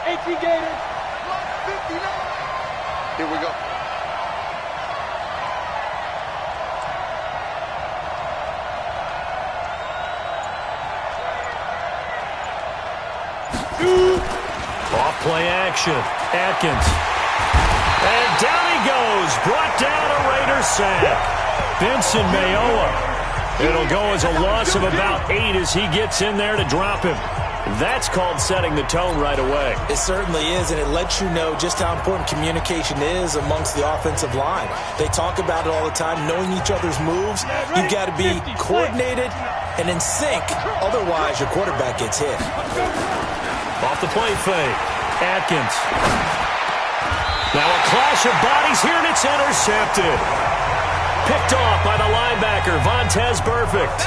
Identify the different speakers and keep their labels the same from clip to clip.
Speaker 1: HE Gators.
Speaker 2: Here we go.
Speaker 3: Off play action. Atkins. And down he goes. Brought down a Raider sack. Benson Mayowa. It'll go as a loss of about 8 as he gets in there to drop him. That's called setting the tone right away.
Speaker 4: It certainly is, and it lets you know just how important communication is amongst the offensive line. They talk about it all the time, knowing each other's moves. You've got to be coordinated and in sync. Otherwise, your quarterback gets hit.
Speaker 3: Off the play fake. Atkins. Now a clash of bodies here, and it's intercepted. Picked off by the linebacker, Vontaze Burfict.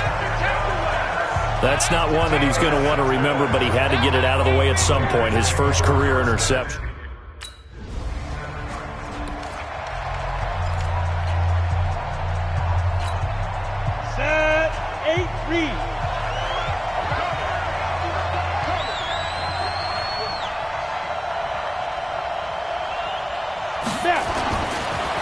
Speaker 3: That's not one that he's going to want to remember, but he had to get it out of the way at some point. His first career interception.
Speaker 1: Set, 8, read.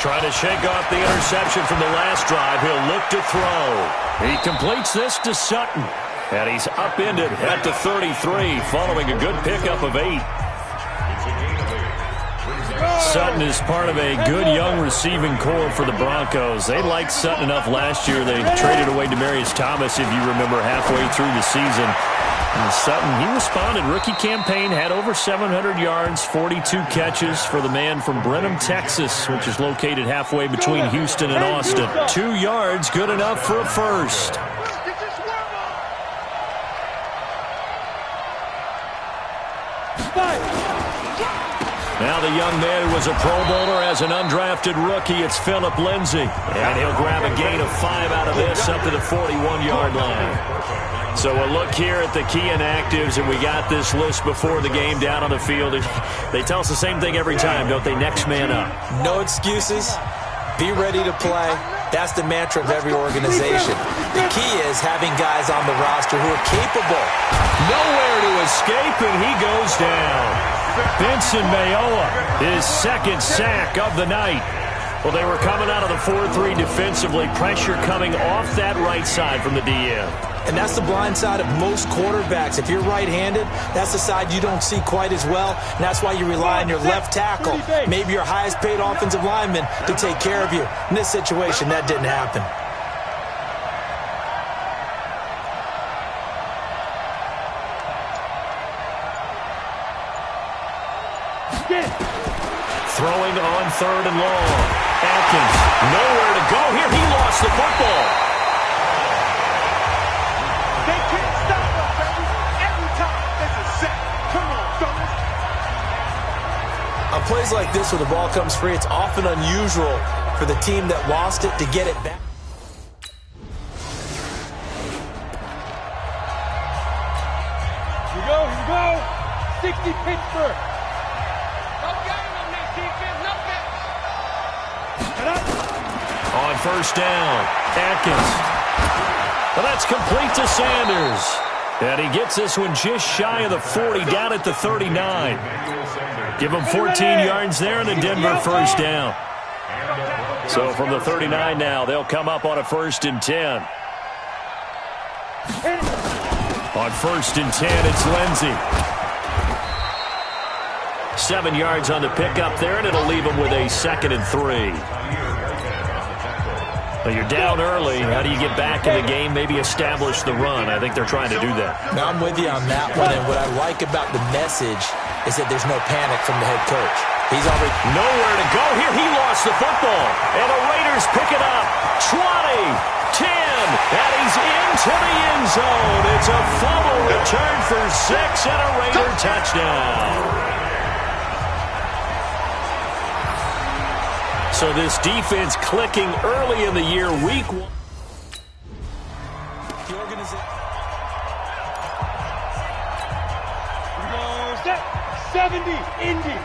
Speaker 3: Trying to shake off the interception from the last drive. He'll look to throw. He completes this to Sutton. And he's upended at the 33 following a good pickup of 8. Sutton is part of a good young receiving core for the Broncos. They liked Sutton enough last year. They traded away Demaryius Thomas, if you remember, halfway through the season. And Sutton, he responded. Rookie campaign, had over 700 yards, 42 catches for the man from Brenham, Texas, which is located halfway between Houston and Austin. 2 yards, good enough for a first. Now the young man who was a Pro Bowler as an undrafted rookie, it's Phillip Lindsay. And he'll grab a gain of 5 out of this up to the 41-yard line. So a look here at the key inactives, and we got this list before the game down on the field. They tell us the same thing every time, don't they? Next man up.
Speaker 4: No excuses. Be ready to play. That's the mantra of every organization. The key is having guys on the roster who are capable.
Speaker 3: Nowhere to escape, and he goes down. Benson Mayowa, his second sack of the night. Well, they were coming out of the 4-3 defensively. Pressure coming off that right side from the DM.
Speaker 4: And that's the blind side of most quarterbacks. If you're right-handed, that's the side you don't see quite as well. And that's why you rely on your left tackle, maybe your highest-paid offensive lineman, to take care of you. In this situation, that didn't happen.
Speaker 3: Throwing on 3rd and long. Atkins, nowhere to go here. He lost the football.
Speaker 1: They can't stop us, baby. Every time there's a set. Come on, fellas.
Speaker 4: On plays like this where the ball comes free, it's often unusual for the team that lost it to get it back.
Speaker 1: Here we go. 60 Pittsburgh. No game on this defense, no catch.
Speaker 3: On 1st down, Atkins. Well, that's complete to Sanders. And he gets this one just shy of the 40, down at the 39. Give him 14 yards there and a Denver 1st down. So from the 39 now, they'll come up on a 1st and 10. On 1st and 10, it's Lindsay. 7 yards on the pickup there, and it'll leave him with a 2nd and 3. Well, you're down early. How do you get back in the game, maybe establish the run? I think they're trying to do that.
Speaker 4: Now, I'm with you on that one, and what I like about the message is that there's no panic from the head coach. He's already
Speaker 3: nowhere to go here. He lost the football, and the Raiders pick it up. 20, 10, and he's into the end zone. It's a fumble return for 6 and a Raider touchdown. So this defense clicking early in the year, week 1.
Speaker 4: The organization.
Speaker 1: 70, Indy.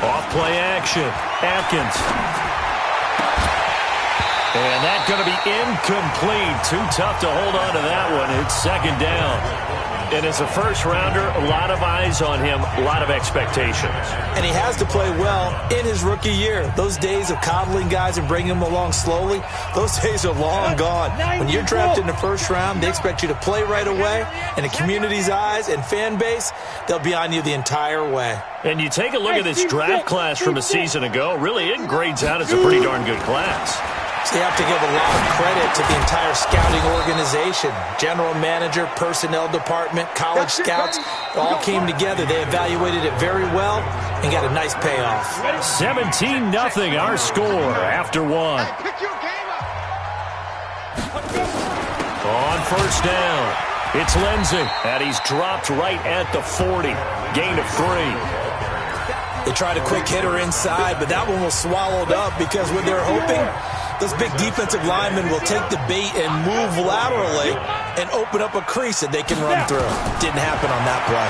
Speaker 3: Off play action. Atkins. And that's going to be incomplete. Too tough to hold on to that one. It's second down. And as a first-rounder, a lot of eyes on him, a lot of expectations.
Speaker 4: And he has to play well in his rookie year. Those days of coddling guys and bringing them along slowly, those days are long gone. When you're drafted in the first round, they expect you to play right away. And the community's eyes and fan base, they'll be on you the entire way.
Speaker 3: And you take a look at this draft class from a season ago, really it grades out as a pretty darn good class.
Speaker 4: So you have to give a lot of credit to the entire scouting organization. General manager, personnel department, college scouts, it all came together. They evaluated it very well and got a nice payoff.
Speaker 3: 17-0 our score after one. On first down, it's Lindsey, and he's dropped right at the 40. Gain of 3.
Speaker 4: They tried a quick hitter inside, but that one was swallowed up because what they're hoping, those big defensive linemen will take the bait and move laterally and open up a crease that they can run through. Didn't happen on that play.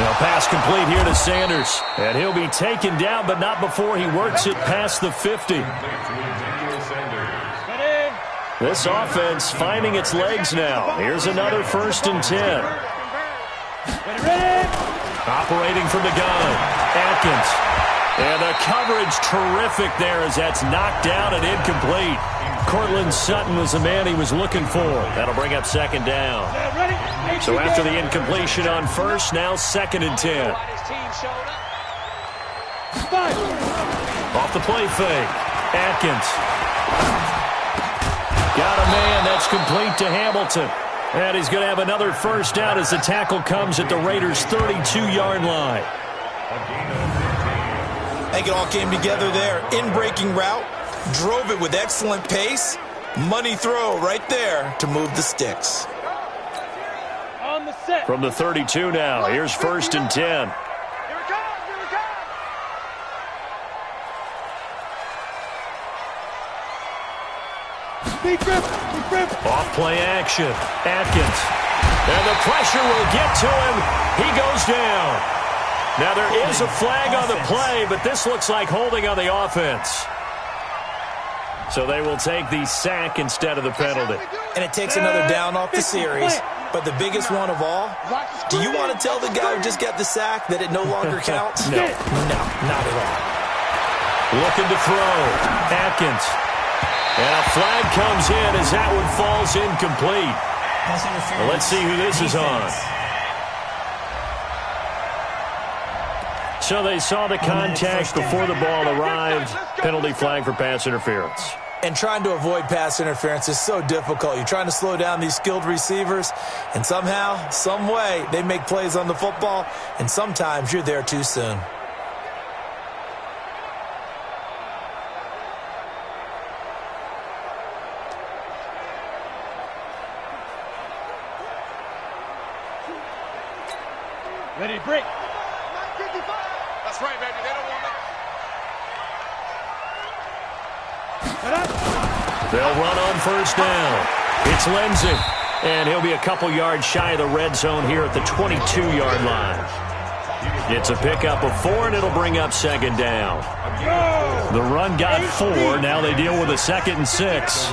Speaker 3: Well, pass complete here to Sanders. And he'll be taken down, but not before he works it past the 50. This offense finding its legs now. Here's another 1st and 10. Operating from the gun. Atkins. And the coverage terrific there as that's knocked down and incomplete. Cortland Sutton was the man he was looking for. That'll bring up second down. So after the incompletion on first, now 2nd and 10. Off the play fake. Atkins. Got a man that's complete to Hamilton. And he's going to have another first down as the tackle comes at the Raiders' 32-yard line.
Speaker 4: I think it all came together there. In-breaking route, drove it with excellent pace. Money throw right there to move the sticks.
Speaker 3: From the 32 now, here's 1st and 10. Off play action. Atkins. And the pressure will get to him. He goes down. Now, there is a flag on the play, but this looks like holding on the offense. So they will take the sack instead of the penalty.
Speaker 4: And it takes another down off the series. But the biggest one of all, do you want to tell the guy who just got the sack that it no longer counts?
Speaker 3: No.
Speaker 4: No, not at all.
Speaker 3: Looking to throw. Atkins. And a flag comes in as that one falls incomplete. Well, let's see who this is on. So they saw the contact before the ball arrived. Penalty flag for pass interference.
Speaker 4: And trying to avoid pass interference is so difficult. You're trying to slow down these skilled receivers, and somehow, some way, they make plays on the football, and sometimes you're there too soon.
Speaker 1: Ready to break.
Speaker 2: That's right, baby. They don't want it.
Speaker 3: They'll run on first down. It's Lindsey. And he'll be a couple yards shy of the red zone here at the 22-yard line. It's a pickup of 4, and it'll bring up second down. The run got 4. Now they deal with a 2nd and 6.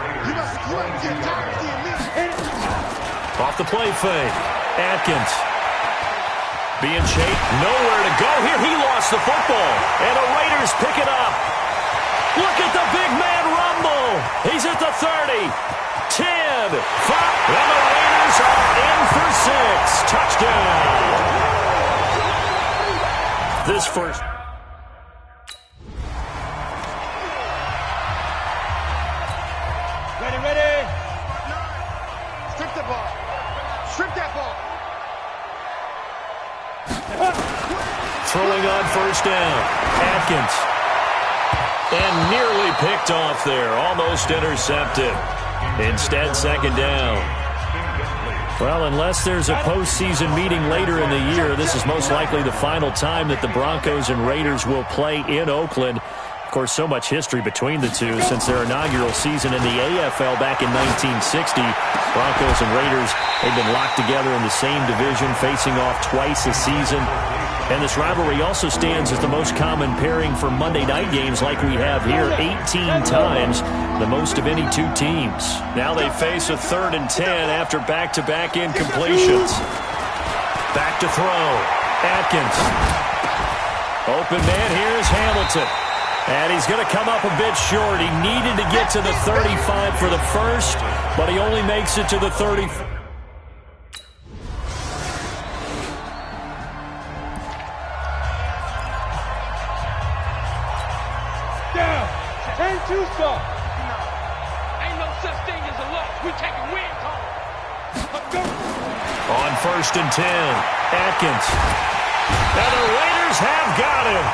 Speaker 3: Off the play fake. Atkins. Being chased. Nowhere to go here. He lost the football. And the Raiders pick it up. Look at the big man rumble. He's at the 30. 10. 5. And the Raiders are in for 6. Touchdown. This first.
Speaker 1: Ready.
Speaker 2: Strip the ball. Strip that ball.
Speaker 3: Throwing on first down. Atkins. And nearly picked off there. Almost intercepted. Instead, second down. Well, unless there's a postseason meeting later in the year, this is most likely the final time that the Broncos and Raiders will play in Oakland. Of course, so much history between the two since their inaugural season in the AFL back in 1960. Broncos and Raiders, they've been locked together in the same division, facing off twice a season. And this rivalry also stands as the most common pairing for Monday night games like we have here, 18 times, the most of any two teams. Now they face a 3rd and 10 after back-to-back incompletions. Back to throw. Atkins. Open man here is Hamilton. And he's going to come up a bit short. He needed to get to the 35 for the first, but he only makes it to the 30.
Speaker 1: And two stop. Ain't no such thing as a loss. We take a win call. Let's go.
Speaker 3: On 1st and 10, Atkins. And the Raiders have got him.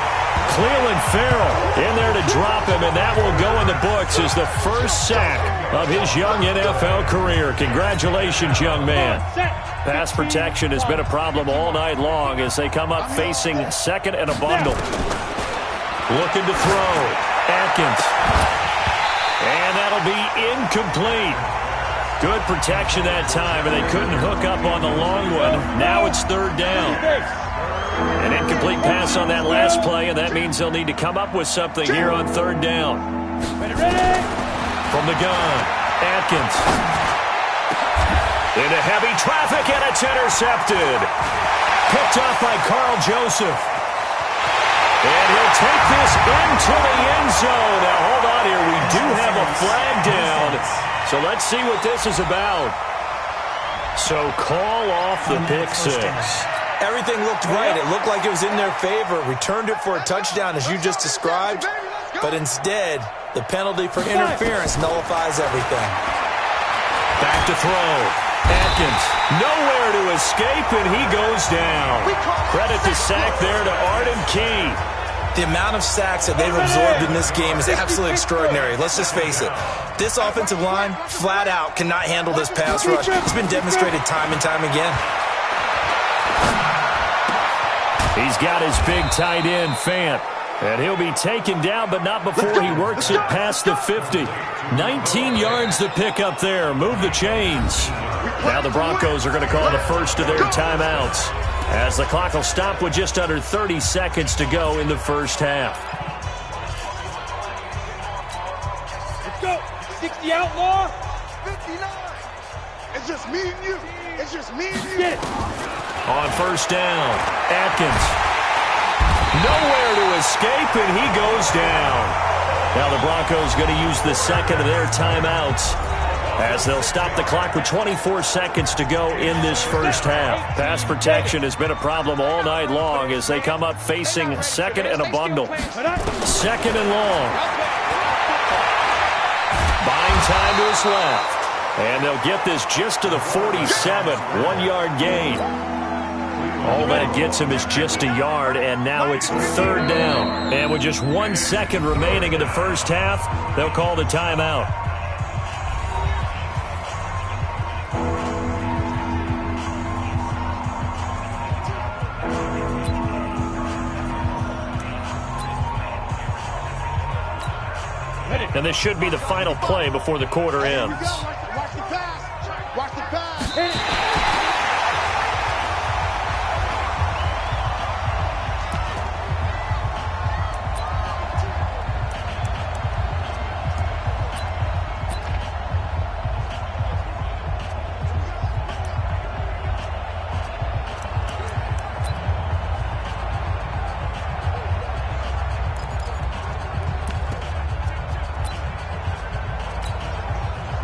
Speaker 3: Cleveland Farrell in there to drop him, and that will go in the books as the first sack of his young NFL career. Congratulations, young man. Pass protection has been a problem all night long as they come up facing 2nd and a bundle. Looking to throw. Atkins. And that'll be incomplete. Good protection that time, and they couldn't hook up on the long one. Now it's 3rd down. An incomplete pass on that last play, and that means they'll need to come up with something here on 3rd down.
Speaker 1: Ready.
Speaker 3: From the gun, Atkins. Into heavy traffic, and it's intercepted. Picked off by Carl Joseph. And he'll take this into the end zone. Now, hold on here. We do have a flag down. So let's see what this is about. So call off the pick six.
Speaker 4: Everything looked right. It looked like it was in their favor. Returned it for a touchdown, as you just described. But instead, the penalty for interference nullifies everything.
Speaker 3: Back to throw. Atkins, nowhere to escape, and he goes down. Credit the sack there to Arden Key.
Speaker 4: The amount of sacks that they've absorbed in this game is absolutely extraordinary. Let's just face it. This offensive line, flat out, cannot handle this pass rush. It's been demonstrated time and time again.
Speaker 3: He's got his big tight end, Fant. And he'll be taken down, but not before he works it past the 50. 19 yards to pick up there. Move the chains. Now the Broncos are going to call the first of their timeouts, as the clock will stop with just under 30 seconds to go in the first half.
Speaker 1: Let's go. 60 outlaw.
Speaker 2: 59. It's just me and you. It's just me and you.
Speaker 3: On 1st down, Atkins. Nowhere to escape, and he goes down. Now the Broncos going to use the second of their timeouts, as they'll stop the clock with 24 seconds to go in this first half. Pass protection has been a problem all night long as they come up facing 2nd and a bundle. 2nd and long. Buying time to his left. And they'll get this just to the 47, 1-yard gain. All that gets him is just a yard, and now it's 3rd down. And with just 1 second remaining in the first half, they'll call the timeout. And this should be the final play before the quarter ends.
Speaker 2: Watch the pass. Watch the pass.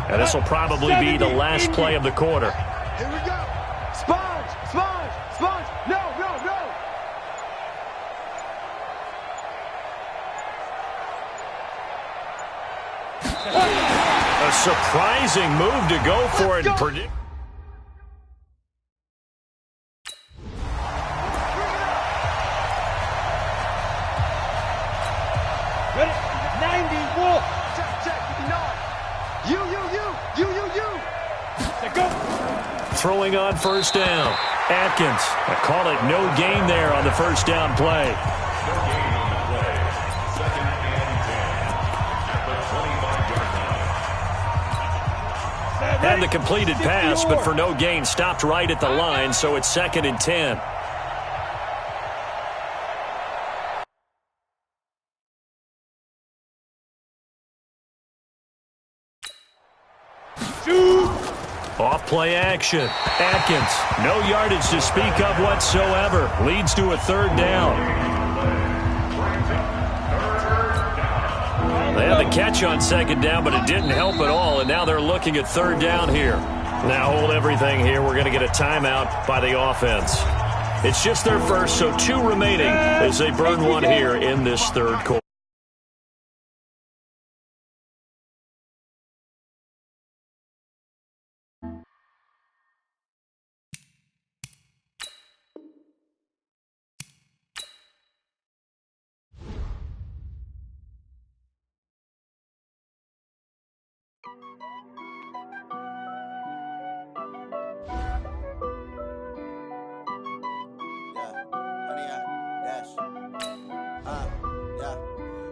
Speaker 3: And this will probably be the last play of the quarter.
Speaker 2: Here we go.
Speaker 1: Sponge, sponge, sponge. No, no, no.
Speaker 3: A surprising move to go for it and predict.
Speaker 1: Ready? 90 Wolf.
Speaker 2: Check, 59. You.
Speaker 1: Let's go.
Speaker 3: Throwing on 1st down. Atkins. I call it no gain there on the 1st down play. Had the completed pass, but for no gain, stopped right at the line, so it's 2nd and 10. Off play action. Atkins, no yardage to speak of whatsoever. Leads to a third down. They had the catch on second down, but it didn't help at all, and now they're looking at third down here. Now hold everything here. We're going to get a timeout by the offense. It's just their first, so 2 remaining as they burn one here in this third quarter.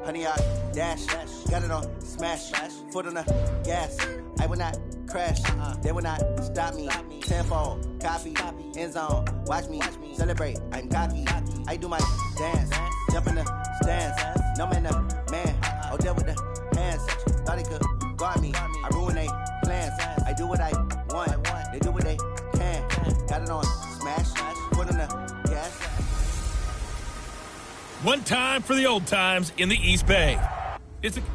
Speaker 5: Honey, I dash, got it on smash, foot on the gas. I will not crash, they will not stop me. Tenfold, copy, end zone, watch me celebrate. I'm cocky, I do my dance, jump in the stands. No man, the man, oh, there with the hands. Thought he could guard me, I ruin they plans. I do what I want, they do what they can. Got it on smash, foot on the gas.
Speaker 6: One time for the old times in the East Bay. It's a...
Speaker 1: Here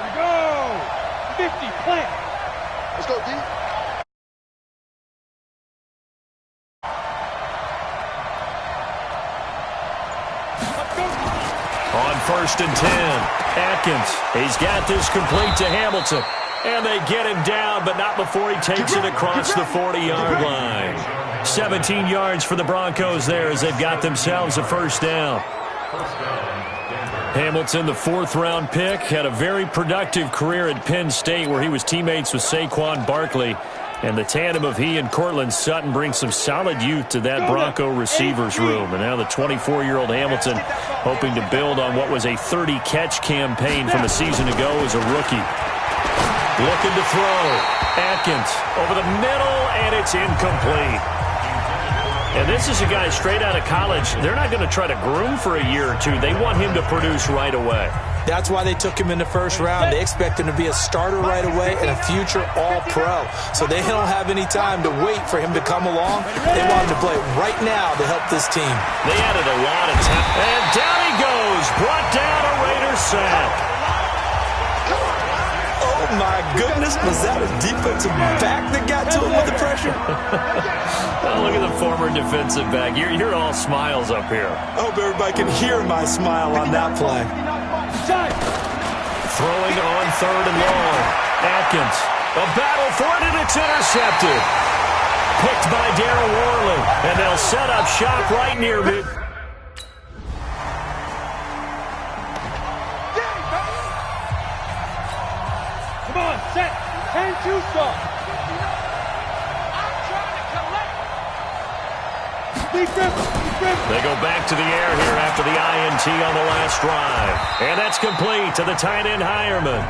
Speaker 1: we go! 50, plant!
Speaker 2: Let's go, D.
Speaker 3: On 1st and 10, Atkins, he's got this complete to Hamilton. And they get him down, but not before he takes it across the 40-yard line. 17 yards for the Broncos there as they've got themselves a first down. Hamilton, the 4th-round pick, had a very productive career at Penn State where he was teammates with Saquon Barkley. And the tandem of he and Cortland Sutton brings some solid youth to that Bronco receivers room. And now the 24-year-old Hamilton hoping to build on what was a 30-catch campaign from a season ago as a rookie. Looking to throw. Atkins over the middle, and it's incomplete. And this is a guy straight out of college. They're not going to try to groom for a year or two. They want him to produce right away.
Speaker 4: That's why they took him in the first round. They expect him to be a starter right away and a future all-pro. So they don't have any time to wait for him to come along. They want him to play right now to help this team.
Speaker 3: They added a lot of time. And down he goes. Brought down a Raiders sack.
Speaker 4: Oh, my goodness. Was that a defensive back that got to him with the pressure?
Speaker 3: Oh, look at the former defensive back. You're all smiles up here.
Speaker 4: I hope everybody can hear my smile on that play.
Speaker 3: Throwing on 3rd and long. Atkins, a battle for it, and it's intercepted. Picked by Darryl Worley, and they'll set up shop right near mid.
Speaker 1: Come on, set, 10-2 stop.
Speaker 3: They go back to the air here after the INT on the last drive. And that's complete to the tight end Hireman.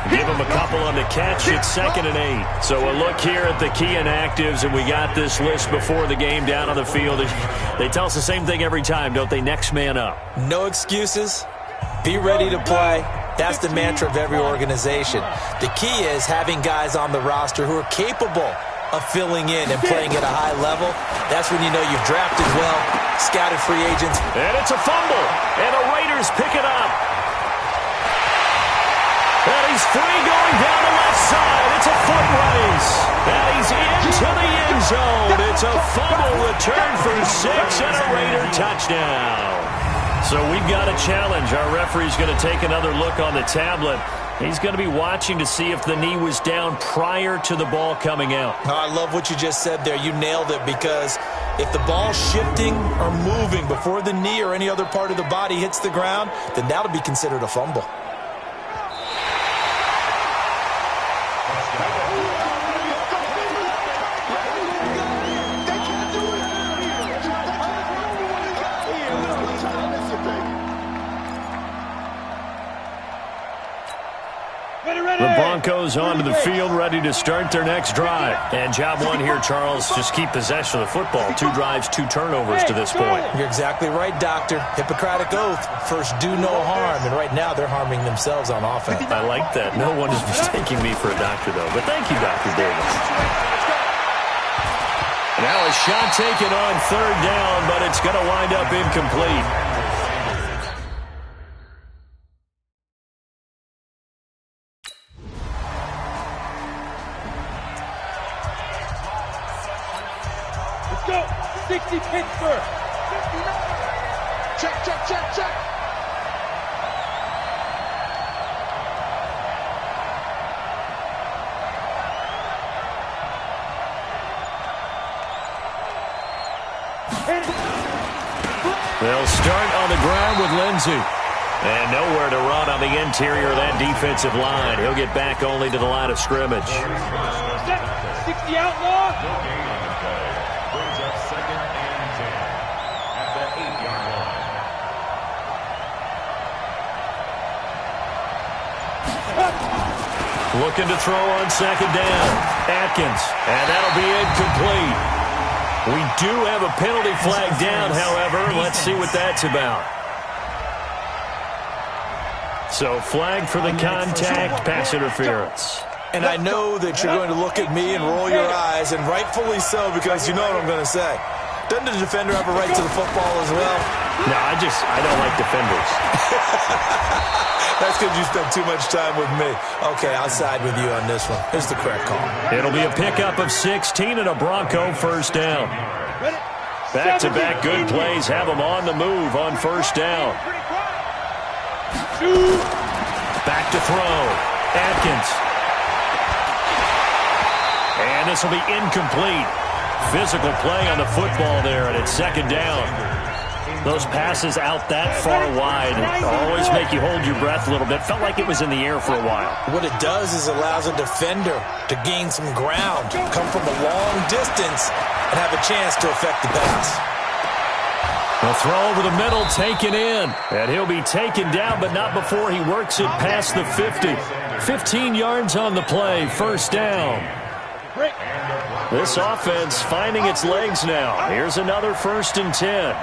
Speaker 3: Give him a couple on the catch. It's 2nd and 8. So a look here at the key inactives, and we got this list before the game down on the field. They tell us the same thing every time, don't they? Next man up.
Speaker 4: No excuses. Be ready to play. That's the mantra of every organization. The key is having guys on the roster who are capable of filling in and playing at a high level. That's when you know you've drafted well, scouted free agents.
Speaker 3: And it's a fumble, and the Raiders pick it up. And he's free going down the left side. It's a foot race. And he's into the end zone. It's a fumble return for 6 and a Raider touchdown. So we've got a challenge. Our referee's going to take another look on the tablet. He's going to be watching to see if the knee was down prior to the ball coming out.
Speaker 4: Oh, I love what you just said there. You nailed it, because if the ball's shifting or moving before the knee or any other part of the body hits the ground, then that'll be considered a fumble.
Speaker 3: The Broncos onto the field, ready to start their next drive. And job one here, Charles, just keep possession of the football. 2 drives, 2 turnovers to this point.
Speaker 4: You're exactly right, Doctor. Hippocratic oath. First, do no harm. And right now, they're harming themselves on offense.
Speaker 3: I like that. No one is mistaking me for a doctor, though. But thank you, Dr. Davis. Now a shot taken on 3rd down, but it's going to wind up incomplete.
Speaker 1: Go! 60 Pittsburgh! 59!
Speaker 2: Check, check, check, check.
Speaker 3: They'll start on the ground with Lindsey. And nowhere to run on the interior of that defensive line. He'll get back only to the line of scrimmage.
Speaker 1: 60 outlaw!
Speaker 3: Looking to throw on 2nd down. Atkins. And that'll be incomplete. We do have a penalty flag down, however. Let's see what that's about. So flag for the contact, pass interference.
Speaker 4: And I know that you're going to look at me and roll your eyes, and rightfully so, because you know what I'm going to say. Doesn't the defender have a right to the football as well?
Speaker 3: No, I don't like defenders.
Speaker 4: That's because you spent too much time with me. Okay, I'll side with you on this one. Here's the correct call.
Speaker 3: It'll be a pickup of 16 and a Bronco 1st down. Back-to-back good plays have them on the move on 1st down. Back to throw. Atkins. And this will be incomplete. Physical play on the football there, and it's 2nd down. Those passes out that far wide always make you hold your breath a little bit. Felt like it was in the air for a while.
Speaker 4: What it does is allows a defender to gain some ground, come from a long distance, and have a chance to affect the pass.
Speaker 3: A throw over the middle, taken in. And he'll be taken down, but not before he works it past the 50. 15 yards on the play, 1st down. This offense finding its legs now. Here's another 1st and 10.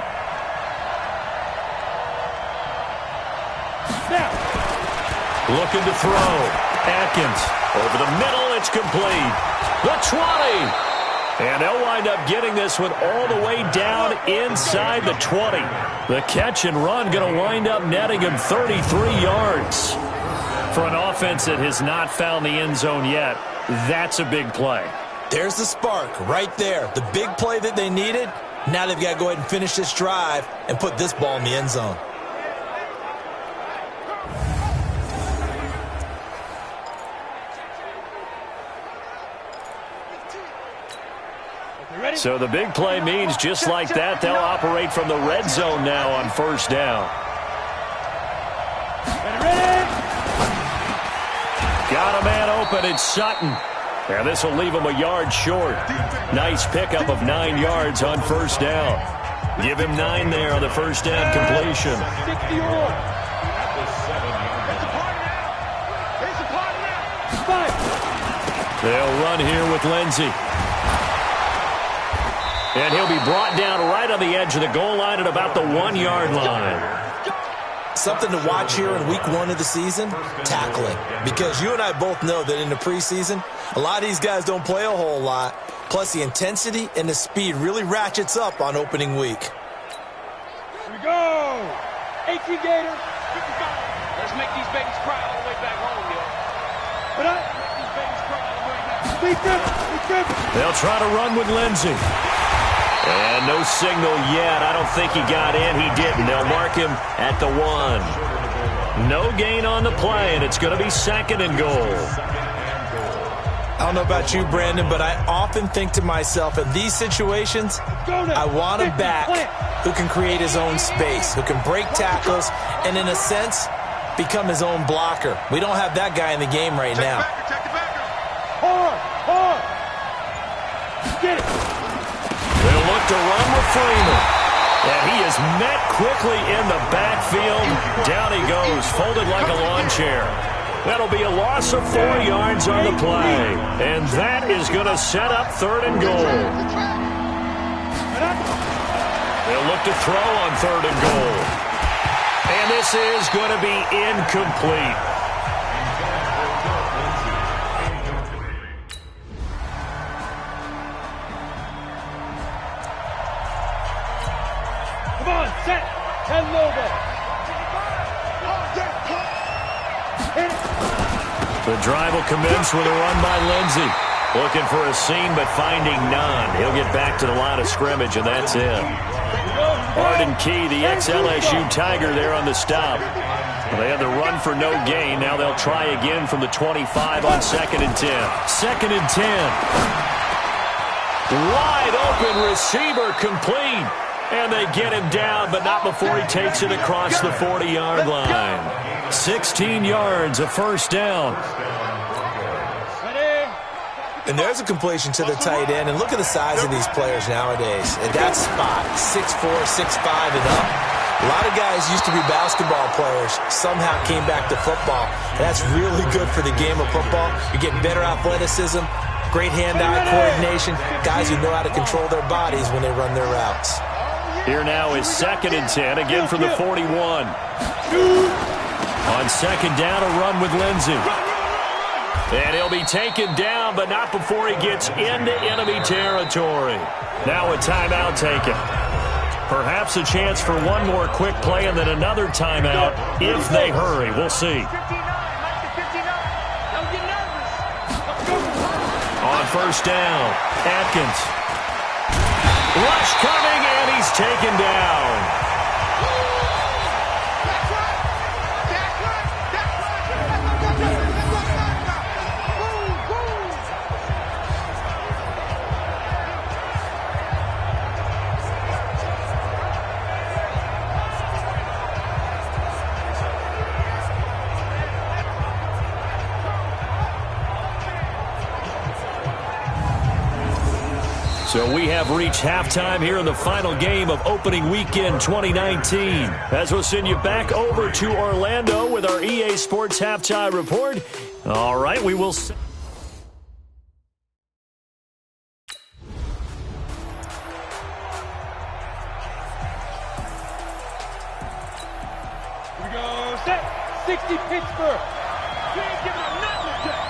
Speaker 3: Looking to throw. Atkins over the middle. It's complete. The 20. And they'll wind up getting this one all the way down inside the 20. The catch and run going to wind up netting him 33 yards. For an offense that has not found the end zone yet, that's a big play.
Speaker 4: There's the spark right there. The big play that they needed. Now they've got to go ahead and finish this drive and put this ball in the end zone.
Speaker 3: So the big play means just like that, they'll operate from the red zone now on 1st down. Got a man open, it's Sutton. And this will leave him a yard short. Nice pickup of 9 yards on 1st down. Give him 9 there on the 1st down completion. They'll run here with Lindsey. And he'll be brought down right on the edge of the goal line at about the 1-yard line.
Speaker 4: Something to watch here in week 1 of the season, tackling. Because you and I both know that in the preseason, a lot of these guys don't play a whole lot. Plus, the intensity and the speed really ratchets up on opening week.
Speaker 1: Here we go! 18 Gator. Let's make these babies cry all the way back home, yo. But make these babies cry all the way back home.
Speaker 3: They'll try to run with Lindsey. And no signal yet. I don't think he got in. He didn't. They'll mark him at the 1. No gain on the play, and it's going to be 2nd and goal.
Speaker 4: I don't know about you, Brandon, but I often think to myself, in these situations, I want a back who can create his own space, who can break tackles, and in a sense, become his own blocker. We don't have that guy in the game right now.
Speaker 1: Hard. Get it.
Speaker 3: They'll look to run with Freeman. And he is met quickly in the backfield. Down he goes, folded like a lawn chair. That'll be a loss of 4 yards on the play. And that is going to set up 3rd and goal. They'll look to throw on 3rd and goal. And this is going to be incomplete.
Speaker 1: Come on, set. Hello.
Speaker 3: The drive will commence with a run by Lindsey. Looking for a seam, but finding none. He'll get back to the line of scrimmage, and that's it. Arden Key, the ex-LSU Tiger, there on the stop. They had the run for no gain. Now they'll try again from the 25 on 2nd and 10. 2nd and 10. Wide open receiver complete. And they get him down, but not before he takes it across the 40-yard line. 16 yards, a first down.
Speaker 4: And there's a completion to the tight end. And look at the size of these players nowadays. At that spot, 6'4", 6'5", and up. A lot of guys used to be basketball players, somehow came back to football. And that's really good for the game of football. You're getting better athleticism, great hand-eye coordination, guys who know how to control their bodies when they run their routes.
Speaker 3: Here now is 2nd and 10, again from the 41. On 2nd down, a run with Lindsey. And he'll be taken down, but not before he gets into enemy territory. Now a timeout taken. Perhaps a chance for one more quick play and then another timeout if they hurry. We'll see. On 1st down, Atkins. Rush coming, and he's taken down. So we have reached halftime here in the final game of opening weekend 2019. As we'll send you back over to Orlando with our EA Sports Halftime Report. All right, we will...
Speaker 1: Here we go, set, 60 Pittsburgh. We ain't giving up nothing today.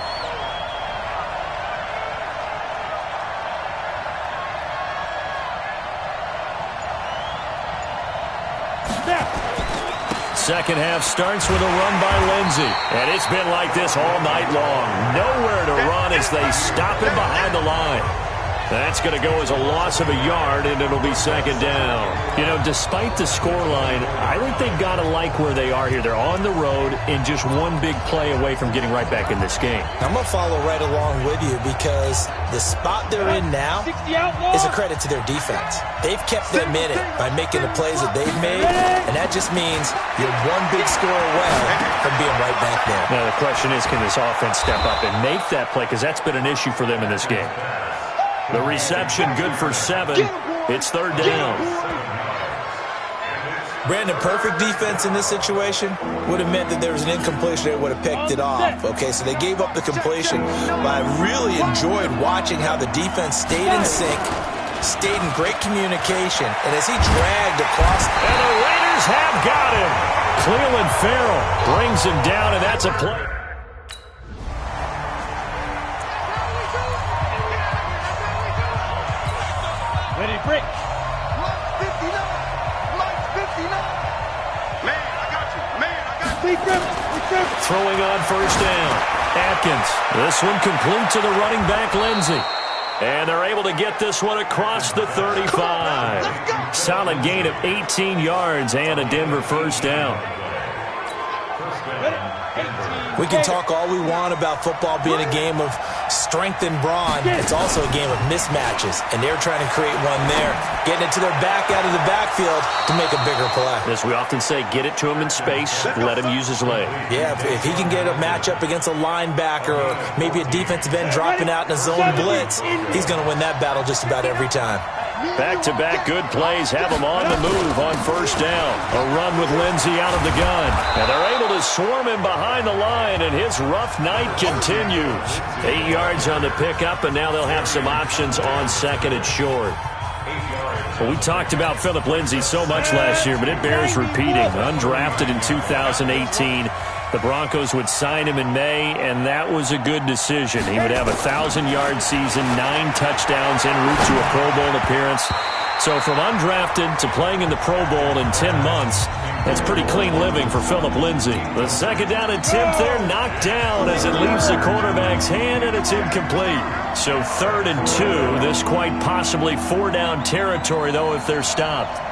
Speaker 3: Second half starts with a run by Lindsey. And it's been like this all night long. Nowhere to run as they stop him behind the line. That's going to go as a loss of a yard, and it'll be 2nd down. You know, despite the scoreline, I think they've got to like where they are here. They're on the road and just one big play away from getting right back in this game.
Speaker 4: I'm going to follow right along with you because the spot they're in now is a credit to their defense. They've kept them in it by making the plays that they've made, and that just means you're one big score away from being right back there.
Speaker 3: Now, the question is, can this offense step up and make that play? Because that's been an issue for them in this game. The reception good for 7. It's 3rd down.
Speaker 4: Brandon, perfect defense in this situation would have meant that there was an incompletion. They would have picked it off. Okay, so they gave up the completion, but I really enjoyed watching how the defense stayed in sync, stayed in great communication, and as he dragged across.
Speaker 3: And the Raiders have got him. Cleveland Farrell brings him down, and that's a play.
Speaker 1: Ready, break.
Speaker 2: Mike 59. Mike 59. Man, I got you. Man, I got you.
Speaker 3: Throwing on 1st down. Atkins. This one complete to the running back, Lindsey. And they're able to get this one across the 35. Solid gain of 18 yards and a Denver 1st down.
Speaker 4: We can talk all we want about football being a game of strength and brawn. It's also a game of mismatches, and they're trying to create one there, getting it to their back out of the backfield to make a bigger play.
Speaker 3: As we often say, get it to him in space, let him use his leg.
Speaker 4: Yeah, if he can get a matchup against a linebacker or maybe a defensive end dropping out in a zone blitz, he's going to win that battle just about every time.
Speaker 3: Back-to-back good plays have them on the move on first down. A run with Lindsey out of the gun. And they're able to swarm him behind the line, and his rough night continues. 8 yards on the pickup, and now they'll have some options on second and short. Well, we talked about Philip Lindsey so much last year, but it bears repeating. Undrafted in 2018. The Broncos would sign him in May, and that was a good decision. He would have a 1,000-yard season, 9 touchdowns en route to a Pro Bowl appearance. So from undrafted to playing in the Pro Bowl in 10 months, that's pretty clean living for Philip Lindsey. The second down attempt there knocked down as it leaves the quarterback's hand, and it's incomplete. So 3rd and 2, this quite possibly 4-down territory, though, if they're stopped.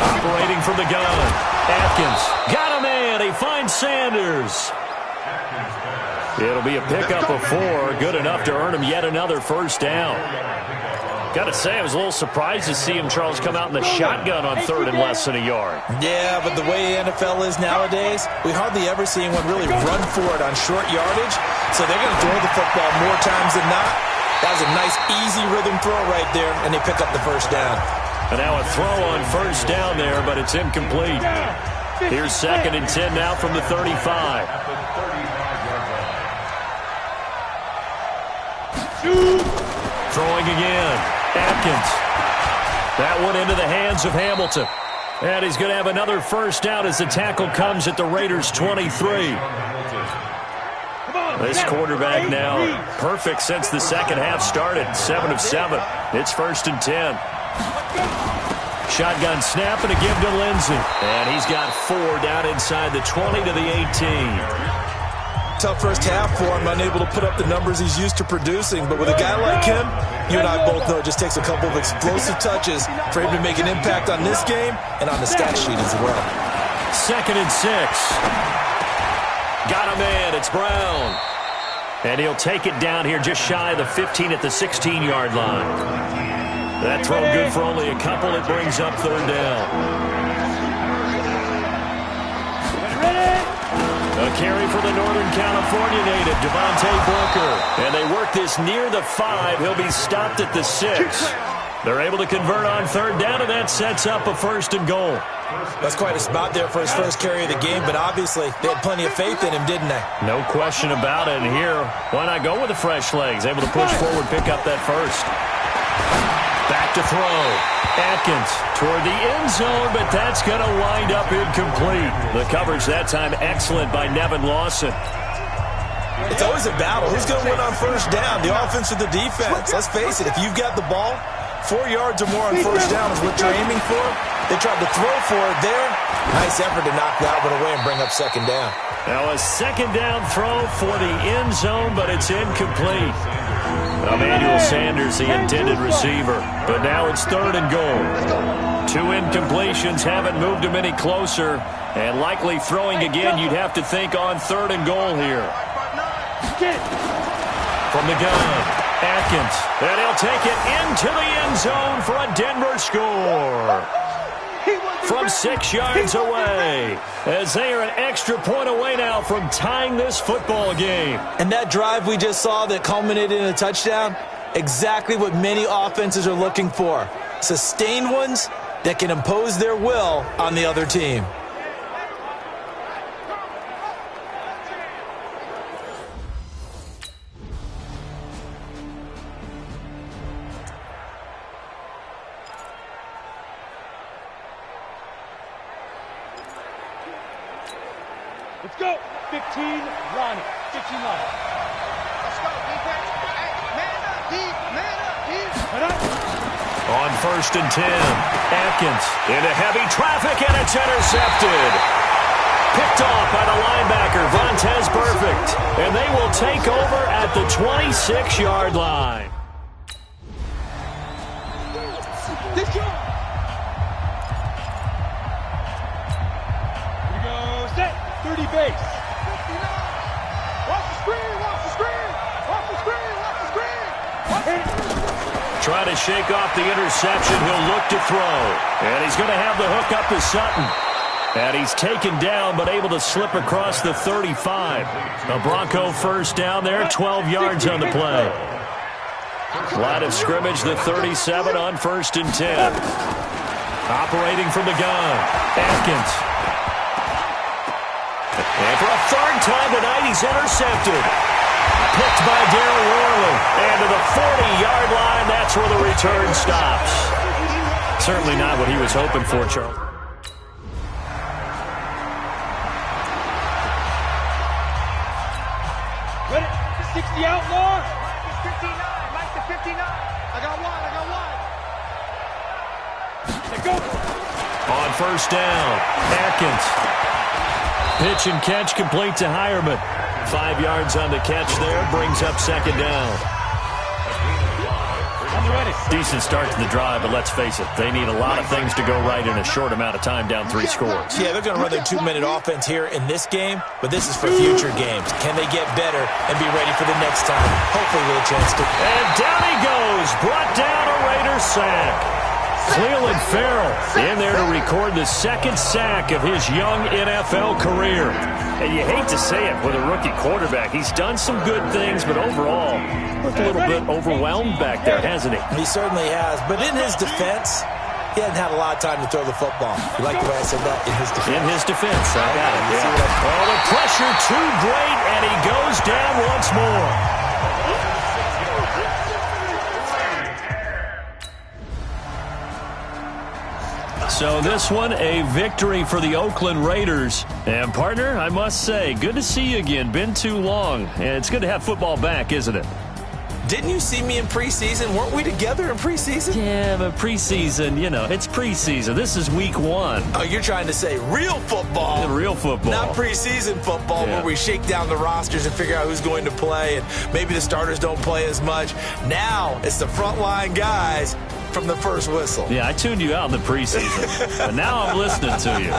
Speaker 3: Operating from the gun. Atkins got a man. He finds Sanders. It'll be a pickup of 4. Good enough to earn him yet another first down. Got to say, I was a little surprised to see him, Charles, come out in the shotgun on 3rd and less than a yard.
Speaker 4: Yeah, but the way NFL is nowadays, we hardly ever see anyone really run for it on short yardage. So they're going to throw the football more times than not. That was a nice, easy rhythm throw right there, and they pick up the first down.
Speaker 3: And now a throw on first down there, but it's incomplete. Here's 2nd and 10 now from the 35. Throwing again. Atkins. That one into the hands of Hamilton. And he's going to have another first down as the tackle comes at the Raiders' 23. This quarterback now perfect since the second half started. 7 of 7. It's 1st and 10. Shotgun snap and a give to Lindsey. And he's got 4 down inside the 20 to the 18.
Speaker 4: Tough first half for him, unable to put up the numbers he's used to producing. But with a guy like him, you and I both know it just takes a couple of explosive touches for him to make an impact on this game and on the stat sheet as well.
Speaker 3: 2nd and 6. Got a man. It's Brown. And he'll take it down here just shy of the 15 at the 16-yard line. That throw good for only a couple. It brings up 3rd down. A carry for the Northern California native, Devontae Booker. And they work this near the 5. He'll be stopped at the 6. They're able to convert on 3rd down, and that sets up a 1st and goal.
Speaker 4: That's quite a spot there for his first carry of the game, but obviously they had plenty of faith in him, didn't they?
Speaker 3: No question about it. And here, why not go with the fresh legs? Able to push forward, pick up that first. Back to throw. Atkins toward the end zone, but that's going to wind up incomplete. The coverage that time excellent by Nevin Lawson.
Speaker 4: It's always a battle. Who's going to win on first down, the offense or the defense? Let's face it, if you've got the ball, 4 yards or more on first down is what you're aiming for. They tried to throw for it there. Nice effort to knock that one away and bring up 2nd down.
Speaker 3: Now a 2nd down throw for the end zone, but it's incomplete. Emmanuel Sanders, the intended receiver. But now it's 3rd and goal. 2 incompletions haven't moved him any closer. And likely throwing again, you'd have to think on 3rd and goal here. From the gun, Atkins. And he'll take it into the end zone for a Denver score. From 6 yards away, as they are an extra point away now from tying this football game.
Speaker 4: And that drive we just saw that culminated in a touchdown, exactly what many offenses are looking for. Sustained ones that can impose their will on the other team.
Speaker 1: Let's go. 15, Ronnie. 15 line.
Speaker 2: Let's go, defense. Hey, man up, deep. Man up, deep.
Speaker 3: On 1st and 10, Atkins into heavy traffic, and it's intercepted. Picked off by the linebacker, Vontaze Burfict. And they will take over at the 26-yard line.
Speaker 1: This shot. Here we go. Set. 30 base. 59. Watch the screen. Watch the screen. Watch the screen. Watch the screen. Watch it.
Speaker 3: Try to shake off the interception. He'll look to throw. And he's going to have the hook up to Sutton. And he's taken down, but able to slip across the 35. A Bronco first down there, 12 yards on the play. Line of scrimmage, the 37 on 1st and 10. Operating from the gun, Atkins. And for a third time tonight, he's intercepted. Picked by Darryl Worley. And to the 40-yard line, that's where the return stops. Certainly not what he was hoping for, Charles.
Speaker 1: Ready? 60 outlaw. 59. Mike to 59. I got one. Let's go.
Speaker 3: On 1st down, Atkins. Pitch and catch complete to Hireman. 5 yards on the catch there, brings up 2nd down. Decent start to the drive, but let's face it, they need a lot of things to go right in a short amount of time, down 3 scores.
Speaker 4: Yeah, they're going to run their 2-minute offense here in this game, but this is for future games. Can they get better and be ready for the next time? Hopefully with a chance to.
Speaker 3: And down he goes, brought down a Raiders sack. Cleveland Farrell in there to record the 2nd sack of his young NFL career. And you hate to say it with a rookie quarterback. He's done some good things, but overall, looked a little bit overwhelmed back there, hasn't he?
Speaker 4: He certainly has. But in his defense, he hasn't had a lot of time to throw the football. You like the way I said that? In his defense.
Speaker 3: In his defense, I got it. Yeah. Oh, the pressure too great, and he goes down once more. So this one, a victory for the Oakland Raiders. And, partner, I must say, good to see you again. Been too long. And it's good to have football back, isn't it?
Speaker 4: Didn't you see me in preseason? Weren't we together in preseason?
Speaker 3: Yeah, but preseason, you know, it's preseason. This is week 1.
Speaker 4: Oh, you're trying to say real football.
Speaker 3: Real football.
Speaker 4: Not preseason football where we shake down the rosters and figure out who's going to play, and maybe the starters don't play as much. Now it's the frontline guys from the first whistle.
Speaker 3: Yeah, I tuned you out in the preseason, but now I'm listening to you.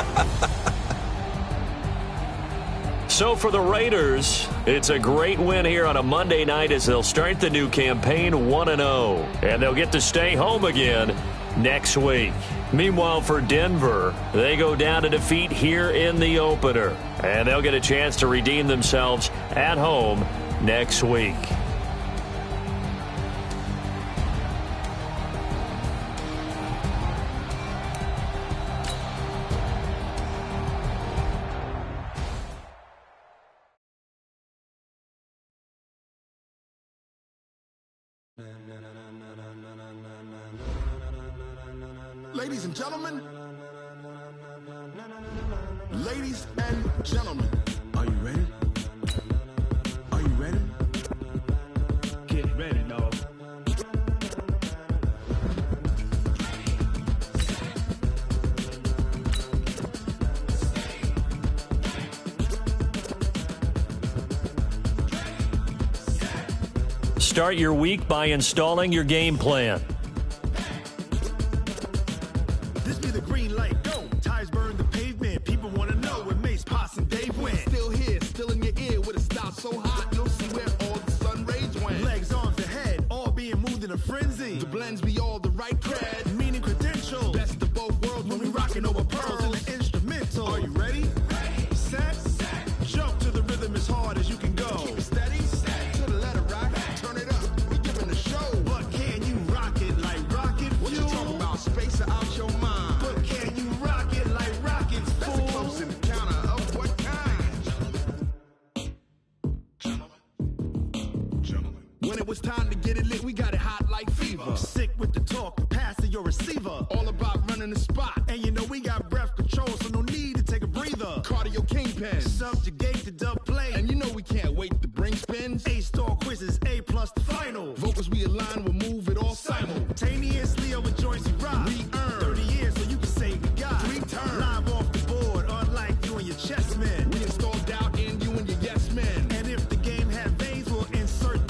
Speaker 3: So for the Raiders, it's a great win here on a Monday night as they'll start the new campaign 1-0, and they'll get to stay home again next week. Meanwhile, for Denver, they go down to defeat here in the opener, and they'll get a chance to redeem themselves at home next week.
Speaker 2: Ladies and gentlemen, are you ready? Are you ready?
Speaker 1: Get ready, dog.
Speaker 3: Start your week by installing your game plan.
Speaker 2: This be the green light, go. Tires burn the pavement. People want to know where Mace, Potts, and Dave went. Still here, still in your ear with a style so hot. You'll see where all the sun rays went. Legs, arms, and head, all being moved in a frenzy. The blends be all the right cred, meaning credentials. Best of both worlds when we rockin' over pearls in the instrumental. Are you ready? Set. Jump to the rhythm as hard as you can go. Keep it steady. To the letter rock. Turn it up. We giving the show. But can you rock it like rocket fuel? What you talking about? Space out your mind. But can you rock it like rockets, fool? That's a close encounter of what kind? Gentlemen. When it was time to get it lit, we got it hot like fever. Sick with the talk, pass to your receiver. All about running the spot. And you know we got breath control, so no need to take a breather. Cardio kingpin, subjugate the dub play. And you know we can't wait to bring spins. A-star quizzes, A+ the final. Vocals we align, we'll move it all simultaneously over joints we rock. We earn 30 years so you can say we got 3 turns. Live off the board, unlike you and your chess men. We install doubt in you and your yes men. And if the game had veins, we'll insert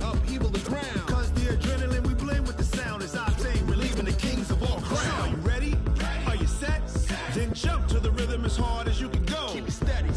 Speaker 2: upheaval the ground. Cause the adrenaline we blend with the sound is our thing, relieving the kings of all crowns. So are you ready? Are you set? Then jump to the rhythm as hard as you can go. Keep it steady.